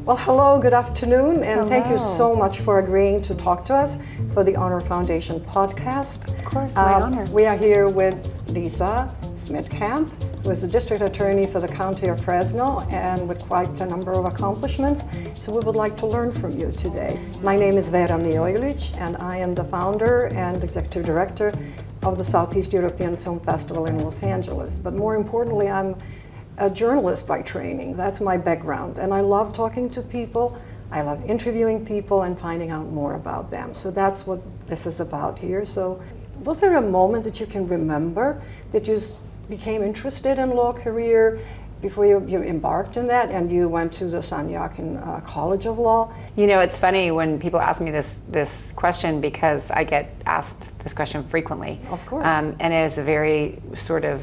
Well, hello, good afternoon, and Hello. Thank you so much for agreeing to talk to us for the ONOR Foundation podcast. Of course, my honor. We are here with Lisa Smittcamp, who is the District Attorney for the County of Fresno and with quite a number of accomplishments. So we would like to learn from you today. My name is Vera Mijojlić, and I am the founder and Executive Director of the Southeast European Film Festival in Los Angeles. But more importantly, I'm a journalist by training. That's my background. And I love talking to people. I love interviewing people and finding out more about them. So that's what this is about here. So was there a moment that you can remember that you became interested in law career before you embarked in that and you went to the Sanyakin College of Law? You know, it's funny when people ask me this question because I get asked this question frequently. Of course. And it is a very sort of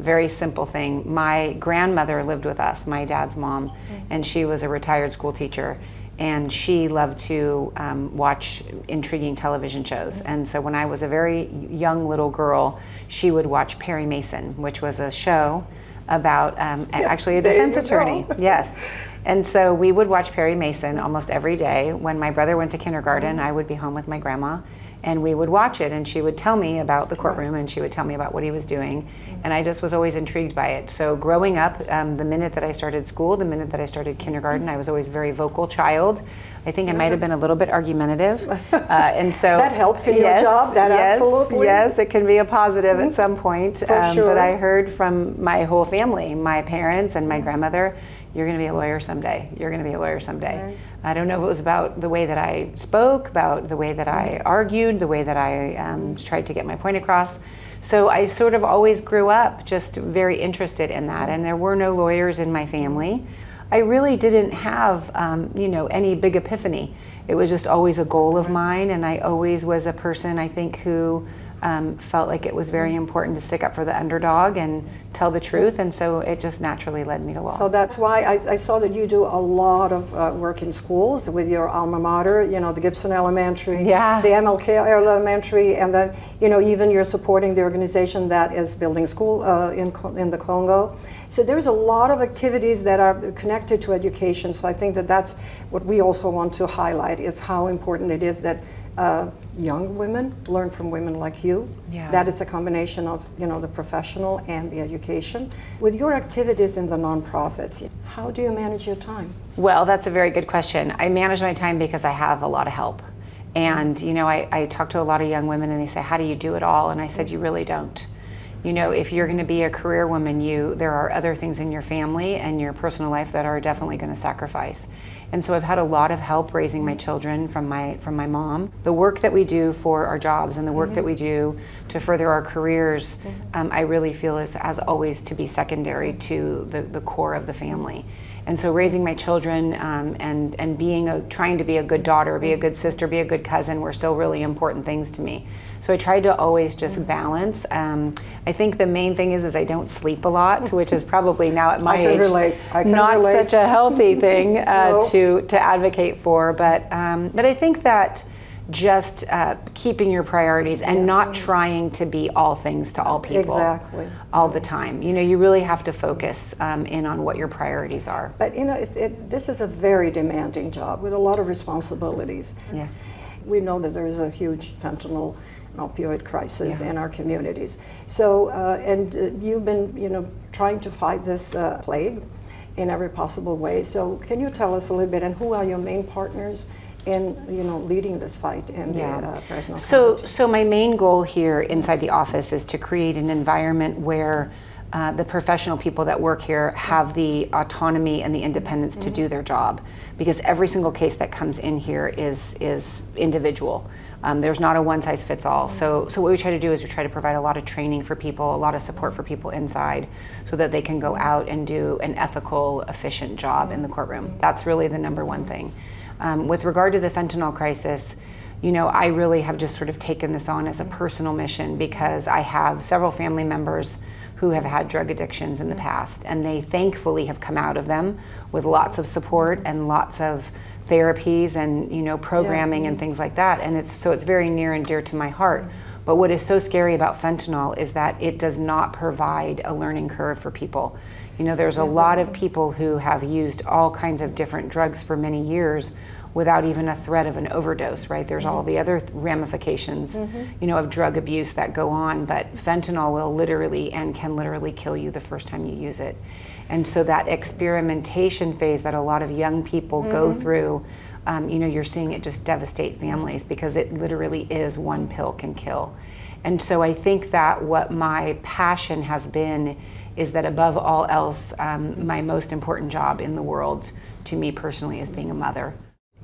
very simple thing. My grandmother lived with us, my dad's mom, and she was a retired school teacher. And she loved to watch intriguing television shows. And so when I was a very young little girl, she would watch Perry Mason, which was a show about actually a defense attorney. Yes. And so we would watch Perry Mason almost every day. When my brother went to kindergarten, I would be home with my grandma and we would watch it, and she would tell me about the courtroom and she would tell me about what he was doing, and I just was always intrigued by it. So growing up, the minute that I started school, the minute that I started kindergarten, I was always a very vocal child. I think I might have been a little bit argumentative, and so that helps in your job. That absolutely. Yes, it can be a positive at some point. For sure. But I heard from my whole family, my parents and my grandmother, "You're going to be a lawyer someday. You're going to be a lawyer someday." Right. I don't know if it was about the way that I spoke, about the way that I argued, the way that I tried to get my point across. So I sort of always grew up just very interested in that, and there were no lawyers in my family. I really didn't have, any big epiphany. It was just always a goal of mine, and I always was a person, I think, who felt like it was very important to stick up for the underdog and tell the truth, and so it just naturally led me to law. So that's why I saw that you do a lot of work in schools with your alma mater, the Gibson Elementary, the MLK Elementary, and then, even you're supporting the organization that is building school in the Congo. So there's a lot of activities that are connected to education, so I think that that's what we also want to highlight, is how important it is that young women learn from women like you. Yeah. That it's a combination of the professional and the education. With your activities in the nonprofits, how do you manage your time? Well, that's a very good question. I manage my time because I have a lot of help. And I talk to a lot of young women and they say, "How do you do it all?" And I said, "You really don't. If you're going to be a career woman, there are other things in your family and your personal life that are definitely going to sacrifice." And so I've had a lot of help raising my children from my mom. The work that we do for our jobs and the work that we do to further our careers, I really feel has always to be secondary to the core of the family. And so raising my children and trying to be a good daughter, be a good sister, be a good cousin were still really important things to me. So I tried to always just balance. I think the main thing is I don't sleep a lot, which is probably now at my age not such a healthy thing to advocate for. But I think that just keeping your priorities and not trying to be all things to all people all the time. You really have to focus in on what your priorities are. But this is a very demanding job with a lot of responsibilities. Yes. We know that there is a huge fentanyl and opioid crisis in our communities. So, and you've been, trying to fight this plague in every possible way. So, can you tell us a little bit, and who are your main partners in, leading this fight in the Fresno County? So my main goal here inside the office is to create an environment where the professional people that work here have the autonomy and the independence to do their job, because every single case that comes in here is individual. There's not a one-size-fits-all. So what we try to do is we try to provide a lot of training for people, a lot of support for people inside, so that they can go out and do an ethical, efficient job in the courtroom. That's really the number one thing. With regard to the fentanyl crisis, I really have just sort of taken this on as a personal mission, because I have several family members who have had drug addictions in the past, and they thankfully have come out of them with lots of support and lots of therapies and programming and things like that. And it's very near and dear to my heart But what is so scary about fentanyl is that it does not provide a learning curve for people. You know, there's a lot of people who have used all kinds of different drugs for many years without even a threat of an overdose, right? There's all the other ramifications, you know, of drug abuse that go on, but fentanyl will literally and can literally kill you the first time you use it. And so that experimentation phase that a lot of young people go through, you know, you're seeing it just devastate families because it literally is one pill can kill. And so I think that what my passion has been is that above all else, my most important job in the world to me personally is being a mother.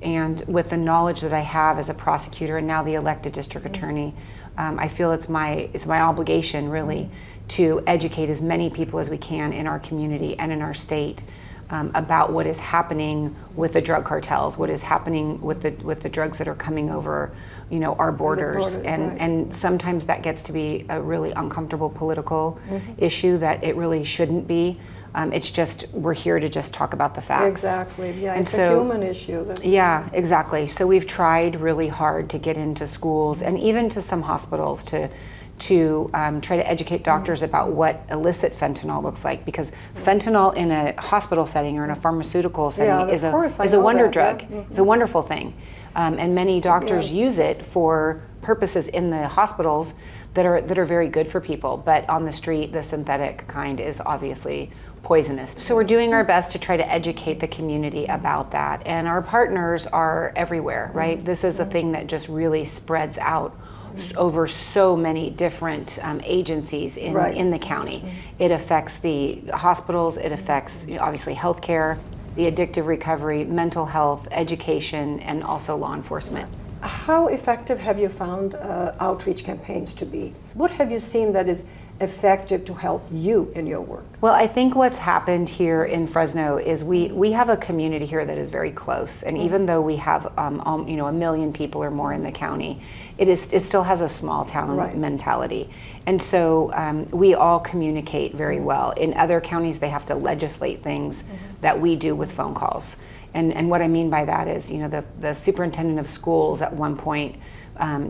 And with the knowledge that I have as a prosecutor and now the elected district attorney, I feel it's my obligation really to educate as many people as we can in our community and in our state about what is happening with the drug cartels, what is happening with the drugs that are coming over, you know, our borders, and sometimes that gets to be a really uncomfortable political issue that it really shouldn't be. It's just, we're here to just talk about the facts. Exactly, yeah, and it's so, a human issue. Yeah, exactly. So we've tried really hard to get into schools and even to some hospitals to try to educate doctors about what illicit fentanyl looks like, because fentanyl in a hospital setting or in a pharmaceutical setting is a wonder drug. It's a wonderful thing. And many doctors use it for purposes in the hospitals that are very good for people, but on the street, the synthetic kind is obviously poisonous. So we're doing our best to try to educate the community about that, and our partners are everywhere, right? This is a thing that just really spreads out over so many different agencies in the county. It affects the hospitals, it affects, you know, obviously healthcare, the addictive recovery, mental health, education, and also law enforcement. How effective have you found outreach campaigns to be? What have you seen that is effective to help you in your work? Well, I think what's happened here in Fresno is we have a community here that is very close, and even though we have you know, 1 million people or more in the county, it still has a small town mentality, and so we all communicate very well. In other counties, they have to legislate things that we do with phone calls, and what I mean by that is, you know, the superintendent of schools at one point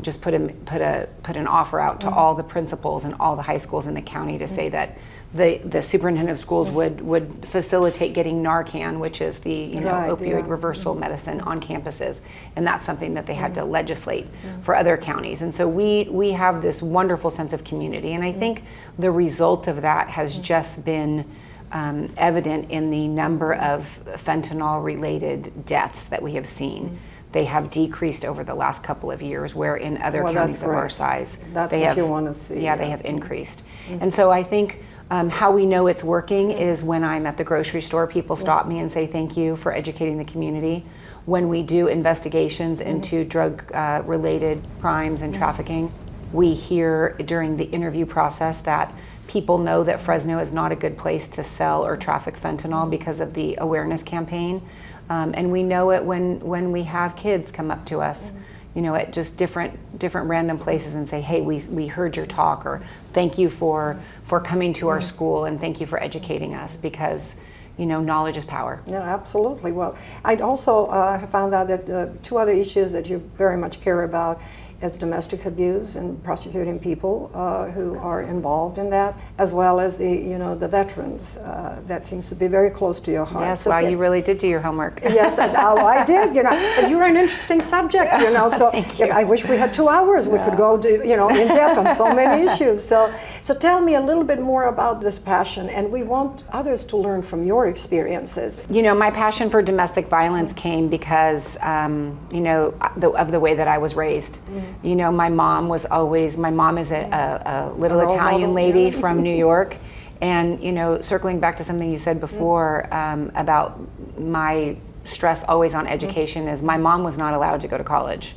just put an offer out to all the principals and all the high schools in the county to say that the superintendent of schools would facilitate getting Narcan, which is the opioid reversal medicine, on campuses, and that's something that they had to legislate for other counties. And so we have this wonderful sense of community, and I think the result of that has just been evident in the number of fentanyl-related deaths that we have seen. They have decreased over the last couple of years, where in other counties of our size, you want to see. Yeah, they have increased. And so I think how we know it's working is when I'm at the grocery store, people stop me and say thank you for educating the community. When we do investigations into drug-related crimes and trafficking, we hear during the interview process that people know that Fresno is not a good place to sell or traffic fentanyl because of the awareness campaign. And we know it when we have kids come up to us, you know, at just different random places and say, hey, we heard your talk, or thank you for coming to our school, and thank you for educating us, because, you know, knowledge is power. Yeah, absolutely. Well, I'd also have found out that 2 other issues that you very much care about is domestic abuse and prosecuting people who are involved in that, as well as the veterans. That seems to be very close to your heart. Yes, wow, you really did do your homework. Yes, I did. But you're an interesting subject. So I wish we had 2 hours. We could go in depth on so many issues. So tell me a little bit more about this passion, and we want others to learn from your experiences. You know, my passion for domestic violence came because of the way that I was raised. You know, my mom is a little Italian lady from New York. And, you know, circling back to something you said before about my stress always on education, is my mom was not allowed to go to college.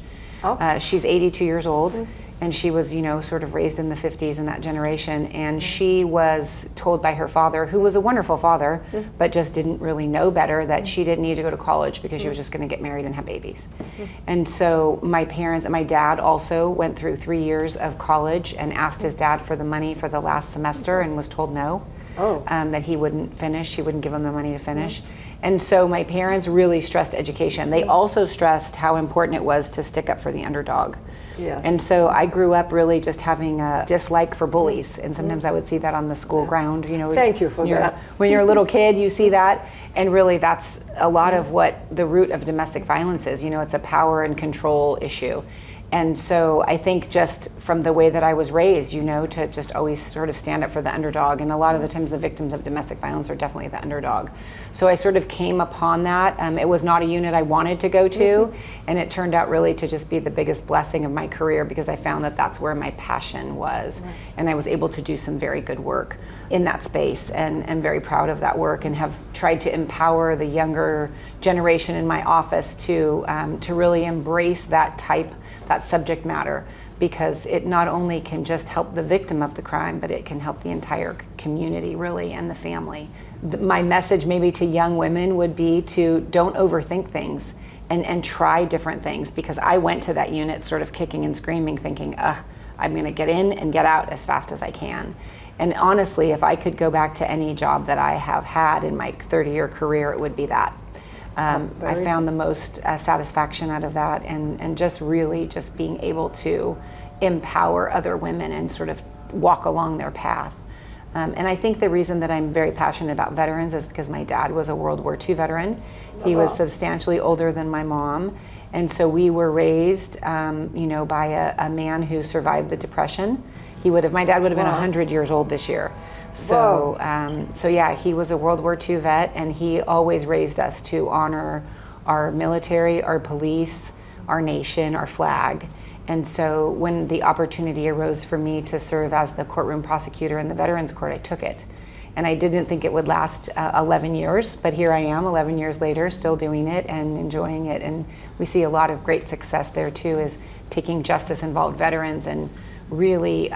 She's 82 years old, and she was, sort of raised in the 50s in that generation. And she was told by her father, who was a wonderful father, but just didn't really know better, that she didn't need to go to college because she was just going to get married and have babies. And so my parents and my dad also went through 3 years of college and asked his dad for the money for the last semester and was told no, that he wouldn't finish, he wouldn't give him the money to finish. And so my parents really stressed education. They also stressed how important it was to stick up for the underdog. Yes. And so I grew up really just having a dislike for bullies, and sometimes I would see that on the school ground. You know, Thank you for that. When you're a little kid, you see that, and really that's a lot of what the root of domestic violence is. You know, it's a power and control issue. And so I think just from the way that I was raised, you know, to just always sort of stand up for the underdog. And a lot of the times the victims of domestic violence are definitely the underdog. So I sort of came upon that. It was not a unit I wanted to go to. And it turned out really to just be the biggest blessing of my career, because I found that that's where my passion was. Right. And I was able to do some very good work in that space, and I'm very proud of that work, and have tried to empower the younger generation in my office to really embrace that subject matter, because it not only can just help the victim of the crime, but it can help the entire community really, and the family. My message maybe to young women would be to don't overthink things, and try different things, because I went to that unit sort of kicking and screaming thinking, I'm going to get in and get out as fast as I can. And honestly, if I could go back to any job that I have had in my 30-year career, it would be that. I found the most satisfaction out of that, and just really just being able to empower other women and sort of walk along their path. And I think the reason that I'm very passionate about veterans is because my dad was a World War II veteran. He was substantially older than my mom. And so we were raised, by a man who survived the Depression. My dad would have been 100 years old this year. So, yeah, he was a World War II vet, and he always raised us to honor our military, our police, our nation, our flag. And so when the opportunity arose for me to serve as the courtroom prosecutor in the Veterans Court, I took it. And I didn't think it would last 11 years, but here I am 11 years later, still doing it and enjoying it. And we see a lot of great success there too, is taking justice-involved veterans and really,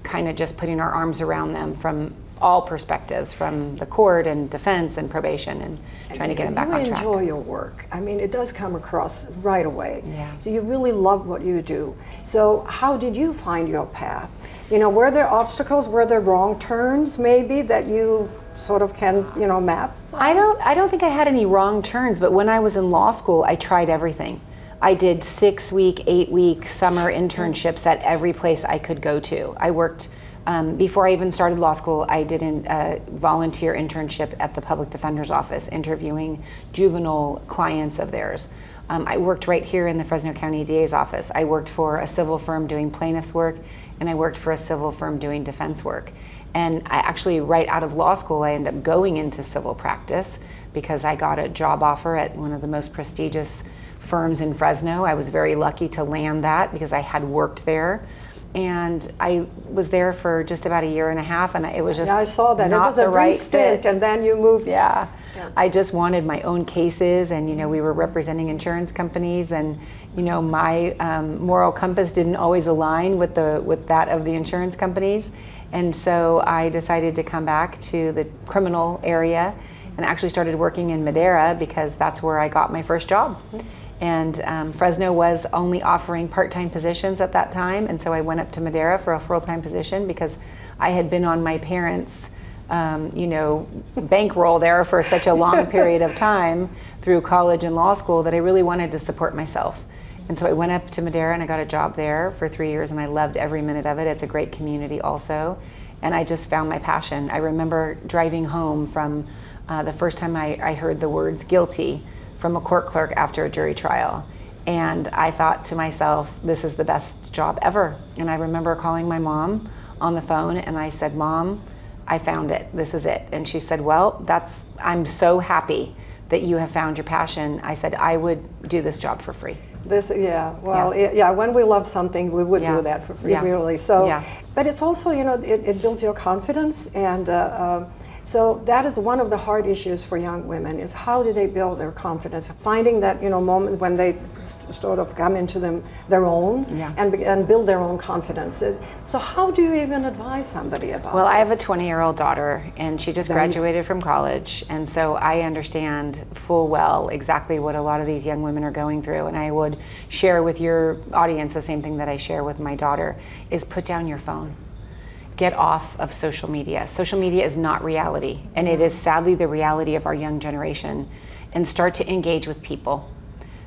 kind of just putting our arms around them from all perspectives, from the court and defense and probation, and trying to get them back on track. You enjoy your work. I mean, it does come across right away. Yeah. So you really love what you do. So how did you find your path? Were there obstacles? Were there wrong turns maybe that you sort of can, map? I don't think I had any wrong turns, but when I was in law school, I tried everything. I did 6-week, 8-week summer internships at every place I could go to. I worked, before I even started law school, I did a volunteer internship at the public defender's office, interviewing juvenile clients of theirs. I worked right here in the Fresno County DA's office. I worked for a civil firm doing plaintiff's work, and I worked for a civil firm doing defense work. And I actually, right out of law school, I ended up going into civil practice because I got a job offer at one of the most prestigious firms in Fresno. I was very lucky to land that because I had worked there. And I was there for just about a year and a half, and it was just I saw that. not it was the a right brief stint, fit. and then you moved. Yeah. I just wanted my own cases, and we were representing insurance companies, and my moral compass didn't always align with that of the insurance companies, and so I decided to come back to the criminal area, and actually started working in Madera because that's where I got my first job. And Fresno was only offering part-time positions at that time, and so I went up to Madera for a full-time position because I had been on my parents' bankroll there for such a long period of time through college and law school that I really wanted to support myself. And so I went up to Madera and I got a job there for 3 years, and I loved every minute of it. It's a great community also, and I just found my passion. I remember driving home from the first time I heard the words guilty from a court clerk after a jury trial, and I thought to myself, this is the best job ever. And I remember calling my mom on the phone, and I said, Mom, I found it. This is it. And she said, well, I'm so happy that you have found your passion. I said, I would do this job for free. When we love something, we would do that for free, really. So, but it's also, it builds your confidence, and so that is one of the hard issues for young women, is how do they build their confidence? Finding that, moment when they sort of come into their own and build their own confidence. So how do you even advise somebody about Well, this? I have a 20-year-old daughter, and she just graduated from college, and so I understand full well exactly what a lot of these young women are going through, and I would share with your audience the same thing that I share with my daughter, is put down your phone. Get off of social media. Social media is not reality, and it is sadly the reality of our young generation. And start to engage with people.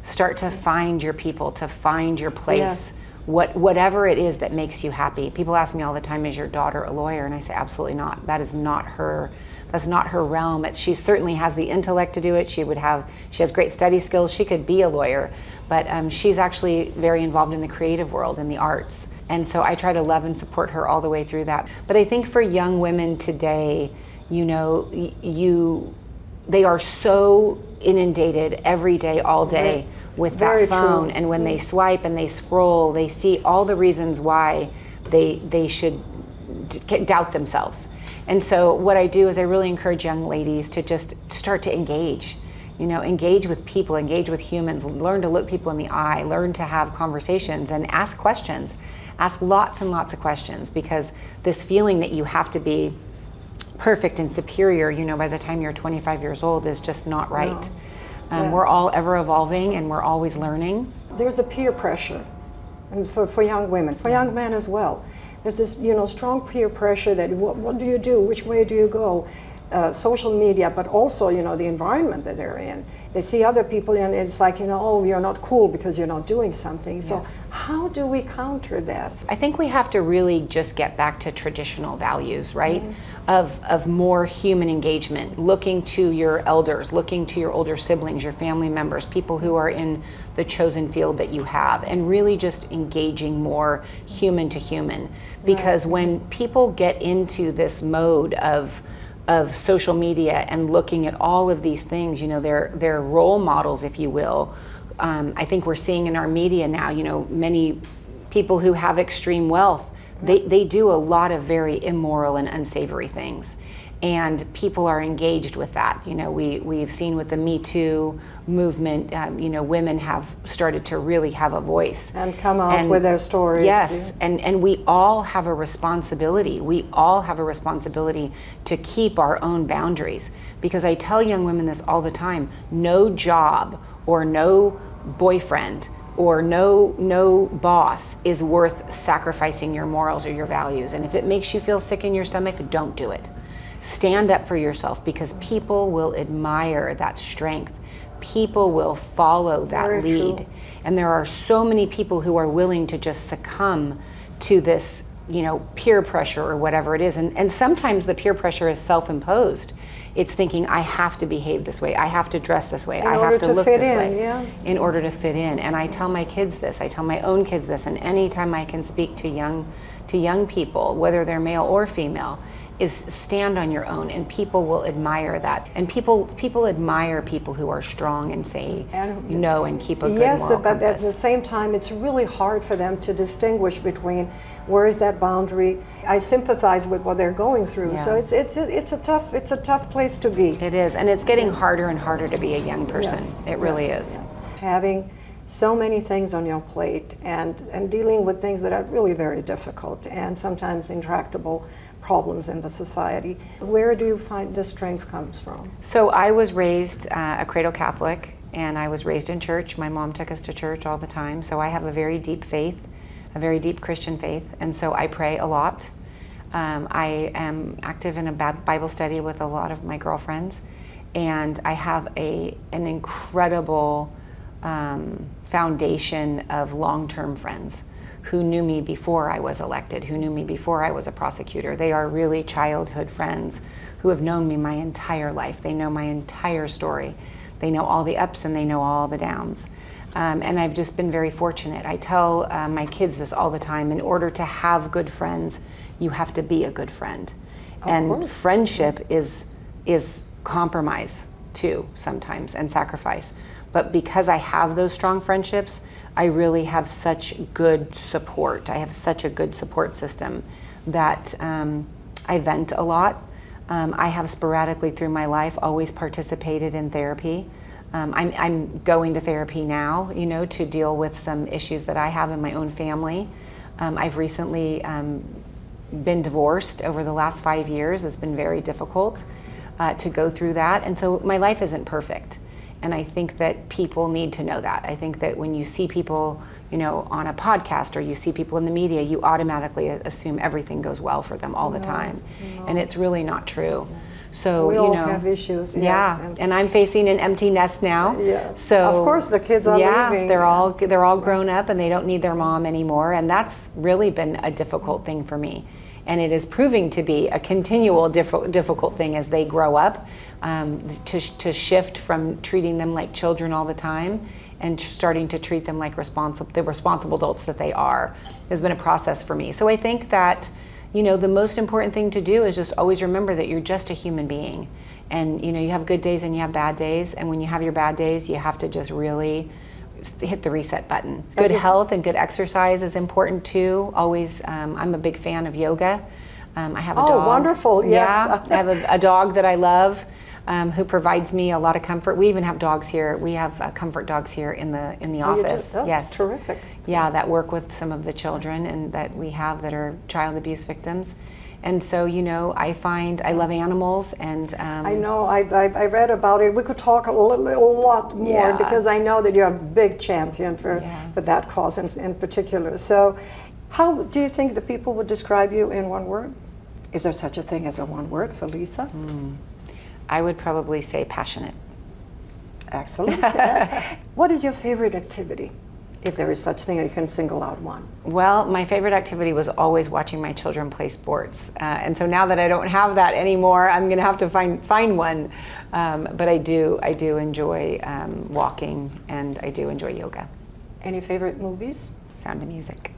Start to find your people, to find your place. Yes. Whatever it is that makes you happy. People ask me all the time, is your daughter a lawyer? And I say, absolutely not. That is not her. That's not her realm. She certainly has the intellect to do it. She has great study skills. She could be a lawyer, but she's actually very involved in the creative world, in the arts. And so I try to love and support her all the way through that. But I think for young women today, they are so inundated every day, all day with that phone. True. And when they swipe and they scroll, they see all the reasons why they should doubt themselves. And so what I do is I really encourage young ladies to just start to engage. Engage with people, engage with humans, learn to look people in the eye, learn to have conversations and ask questions. Ask lots and lots of questions, because this feeling that you have to be perfect and superior, by the time you're 25 years old is just not right. No. We're all ever evolving and we're always learning. There's the peer pressure, and for young women, for young men as well. There's this, strong peer pressure that what do you do? Which way do you go? Social media, but also, the environment that they're in. They see other people and it's like, oh, you're not cool because you're not doing something. So yes. How do we counter that? I think we have to really just get back to traditional values, right? Mm-hmm. Of more human engagement, looking to your elders, looking to your older siblings, your family members, people who are in the chosen field that you have, and really just engaging more human to human. Because right. When people get into this mode of social media and looking at all of these things, they're role models, if you will. I think we're seeing in our media now, many people who have extreme wealth, they do a lot of very immoral and unsavory things. And people are engaged with that. We've seen with the Me Too movement, women have started to really have a voice. And come out with their stories. Yes, yeah. and we all have a responsibility. We all have a responsibility to keep our own boundaries. Because I tell young women this all the time, no job or no boyfriend or no boss is worth sacrificing your morals or your values. And if it makes you feel sick in your stomach, don't do it. Stand up for yourself, because people will admire that strength. People will follow that Very lead. True. And there are so many people who are willing to just succumb to this, peer pressure or whatever it is. And sometimes the peer pressure is self-imposed. It's thinking, I have to behave this way, I have to dress this way, I have to look this way yeah. in order to fit in. And I tell my kids this, I tell my own kids this, and anytime I can speak to young people, whether they're male or female, is stand on your own, and people will admire that. And people admire people who are strong and say no and keep a good moral compass. Yes, but at the same time, it's really hard for them to distinguish between where is that boundary. I sympathize with what they're going through. Yeah. So it's a tough place to be. It is, and it's getting harder and harder to be a young person. Yes. It really is. Yeah. Having so many things on your plate and dealing with things that are really very difficult and sometimes intractable problems in the society. Where do you find the strength comes from? So I was raised a cradle Catholic, and I was raised in church. My mom took us to church all the time. So I have a very deep faith, a very deep Christian faith. And so I pray a lot. I am active in a Bible study with a lot of my girlfriends. And I have an incredible foundation of long-term friends who knew me before I was elected, who knew me before I was a prosecutor. They are really childhood friends who have known me my entire life. They know my entire story. They know all the ups and they know all the downs. And I've just been very fortunate. I tell my kids this all the time. In order to have good friends, you have to be a good friend. And friendship is compromise too sometimes, and sacrifice. But because I have those strong friendships, I really have such good support. I have such a good support system that I vent a lot. I have sporadically through my life always participated in therapy. I'm going to therapy now, to deal with some issues that I have in my own family. I've recently been divorced over the last 5 years. It's been very difficult to go through that. And so my life isn't perfect. And I think that people need to know that. I think that when you see people, on a podcast or you see people in the media, you automatically assume everything goes well for them all the time. No. And it's really not true. So, we you all know, have issues. yeah, Yes, and I'm facing an empty nest now. yeah. So Of course, the kids are leaving. they're all grown up and they don't need their mom anymore, and that's really been a difficult thing for me. And it is proving to be a continual difficult thing as they grow up, to shift from treating them like children all the time and starting to treat them like the responsible adults that they are. Has been a process for me. So I think that, you know, the most important thing to do is just always remember that you're just a human being. And, you know, you have good days and you have bad days. And when you have your bad days, you have to just really hit the reset button. Good health and good exercise is important too. Always, I'm a big fan of yoga. I have a dog. Oh, wonderful, yes. Yeah, I have a dog that I love, who provides me a lot of comfort. We even have dogs here. We have comfort dogs here in the office. Oh, yes. Terrific. Yeah, that work with some of the children and that we have that are child abuse victims. And so, you know, I love animals, and I know, I read about it. We could talk a lot more, Yeah. because I know that you're a big champion for that cause in particular. So how do you think the people would describe you in one word? Is there such a thing as a one word for Lisa? I would probably say passionate. Excellent. What is your favorite activity? If there is such thing, you can single out one. Well, my favorite activity was always watching my children play sports, and so now that I don't have that anymore, I'm going to have to find one. But I do enjoy walking, and I do enjoy yoga. Any favorite movies? Sound of Music.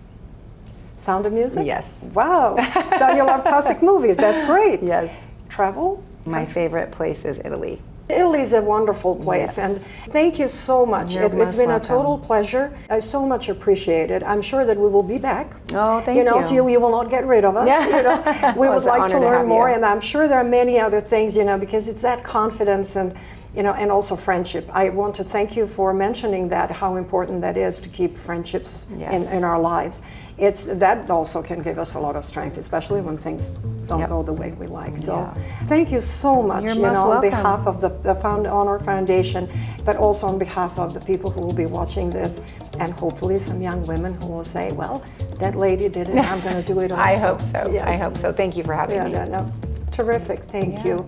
Sound of Music? Yes. Wow. So you love classic movies. That's great. Yes. Travel? My favorite place is Italy. Italy is a wonderful place, Yes. and thank you so much. You're It's most been a welcome. total pleasure. I so much appreciate it. I'm sure that we will be back. Oh, thank you. Know, you. so you will not get rid of us. Yeah. You know, we Well, would it's an like to honor to learn have more, you. and I'm sure there are many other things. You know, because it's that confidence and. You know, and also friendship. I want to thank you for mentioning that, how important that is to keep friendships Yes. in our lives. That also can give us a lot of strength, especially when things don't go the way we like. So thank you so much, You're you most know, on welcome. behalf of the ONOR Foundation, but also on behalf of the people who will be watching this, and hopefully some young women who will say, well, that lady did it, I'm going to do it also. I hope so. Yes. I hope so. Thank you for having me. No. Terrific. Thank you.